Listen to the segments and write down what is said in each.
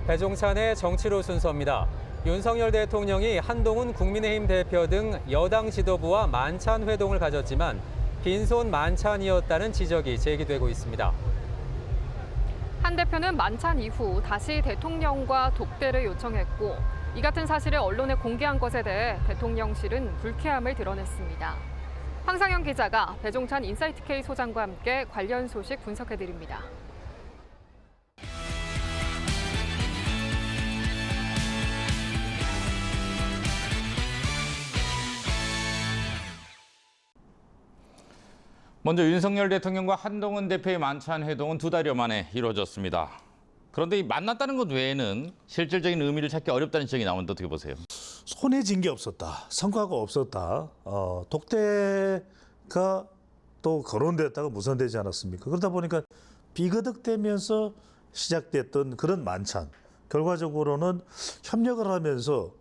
배종찬의 정치로 순서입니다. 윤석열 대통령이 한동훈 국민의힘 대표 등 여당 지도부와 만찬 회동을 가졌지만 빈손 만찬이었다는 지적이 제기되고 있습니다. 한 대표는 만찬 이후 다시 대통령과 독대를 요청했고 이 같은 사실을 언론에 공개한 것에 대해 대통령실은 불쾌함을 드러냈습니다. 황상영 기자가 배종찬 인사이트K 소장과 함께 관련 소식 분석해드립니다. 먼저 윤석열 대통령과 한동훈 대표의 만찬 회동은 2달여 만에 이루어졌습니다. 그런데 이 만났다는 것 외에는 실질적인 의미를 찾기 어렵다는 지적이 나오는데 어떻게 보세요? 손에 쥔 게 없었다. 성과가 없었다. 독대가 또 거론됐다가 무산되지 않았습니까? 그러다 보니까 비거덕대면서 시작됐던 그런 만찬. 결과적으로는 협력을 하면서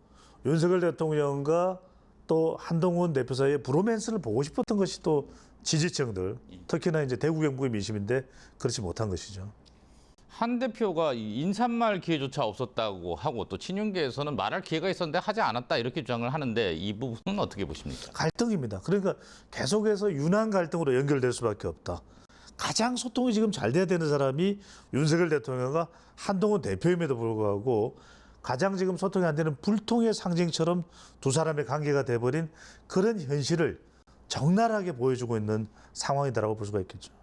윤석열 대통령과 또 한동훈 대표 사이의 브로맨스를 보고 싶었던 것이 또 지지층들, 특히나 이제 대구 경북의 민심인데 그렇지 못한 것이죠. 한 대표가 인사말 기회조차 없었다고 하고 또 친윤계에서는 말할 기회가 있었는데 하지 않았다 이렇게 주장을 하는데 이 부분은 어떻게 보십니까? 갈등입니다. 그러니까 계속해서 유난 갈등으로 연결될 수밖에 없다. 가장 소통이 지금 잘 돼야 되는 사람이 윤석열 대통령과 한동훈 대표임에도 불구하고 가장 지금 소통이 안 되는 불통의 상징처럼 두 사람의 관계가 돼버린 그런 현실을 적나라하게 보여주고 있는 상황이다라고 볼 수가 있겠죠.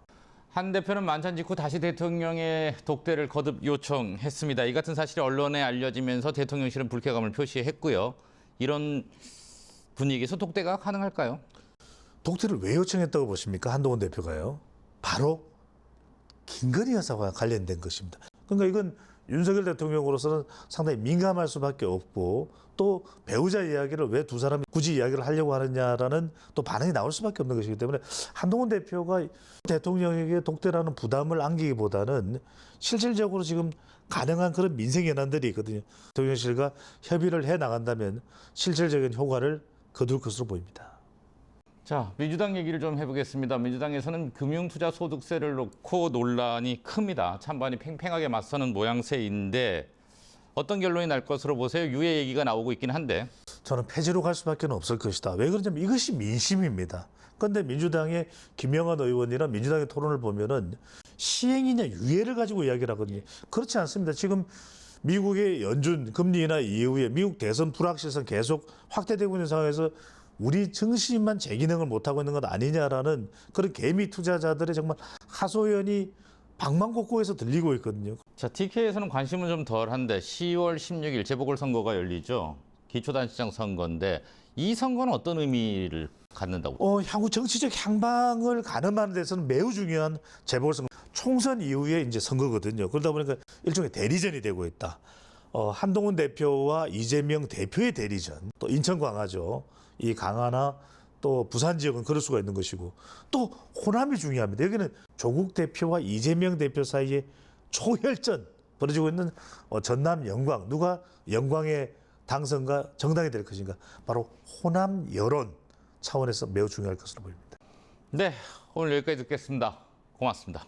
한 대표는 만찬 직후 다시 대통령의 독대를 거듭 요청했습니다. 이 같은 사실이 언론에 알려지면서 대통령실은 불쾌감을 표시했고요. 이런 분위기에서 독대가 가능할까요? 독대를 왜 요청했다고 보십니까? 한동훈 대표가요. 바로 김건희 여사와 관련된 것입니다. 그러니까 이건 윤석열 대통령으로서는 상당히 민감할 수밖에 없고 또 배우자 이야기를 왜 두 사람이 굳이 이야기를 하려고 하느냐라는 또 반응이 나올 수밖에 없는 것이기 때문에 한동훈 대표가 대통령에게 독대라는 부담을 안기기보다는 실질적으로 지금 가능한 그런 민생 현안들이 있거든요. 대통령실과 협의를 해 나간다면 실질적인 효과를 거둘 것으로 보입니다. 자, 민주당 얘기를 좀 해보겠습니다. 민주당에서는 금융투자소득세를 놓고 논란이 큽니다. 찬반이 팽팽하게 맞서는 모양새인데 어떤 결론이 날 것으로 보세요? 유예 얘기가 나오고 있긴 한데. 저는 폐지로 갈 수밖에 없을 것이다. 왜 그러냐면 이것이 민심입니다. 그런데 민주당의 김영환 의원이나 민주당의 토론을 보면은 시행이냐 유예를 가지고 이야기를 하거든요. 그렇지 않습니다. 지금 미국의 연준 금리 인하 이후에 미국 대선 불확실성 계속 확대되고 있는 상황에서 우리 증시만 제 기능을 못하고 있는 것 아니냐라는 그런 개미 투자자들의 정말 하소연이 방방곡곡에서 들리고 있거든요. 자, TK에서는 관심은 좀 덜한데 10월 16일 재보궐선거가 열리죠. 기초단체장 선거인데 이 선거는 어떤 의미를 갖는다고? 향후 정치적 향방을 가늠하는 데서는 매우 중요한 재보궐선거. 총선 이후에 이제 선거거든요. 그러다 보니까 일종의 대리전이 되고 있다. 한동훈 대표와 이재명 대표의 대리전. 또 인천 강화죠. 이 강화나 또 부산 지역은 그럴 수가 있는 것이고 또 호남이 중요합니다. 여기는 조국 대표와 이재명 대표 사이에 초혈전 벌어지고 있는 전남 영광. 누가 영광의 당선과 정당이 될 것인가. 바로 호남 여론 차원에서 매우 중요할 것으로 보입니다. 네, 오늘 여기까지 듣겠습니다. 고맙습니다.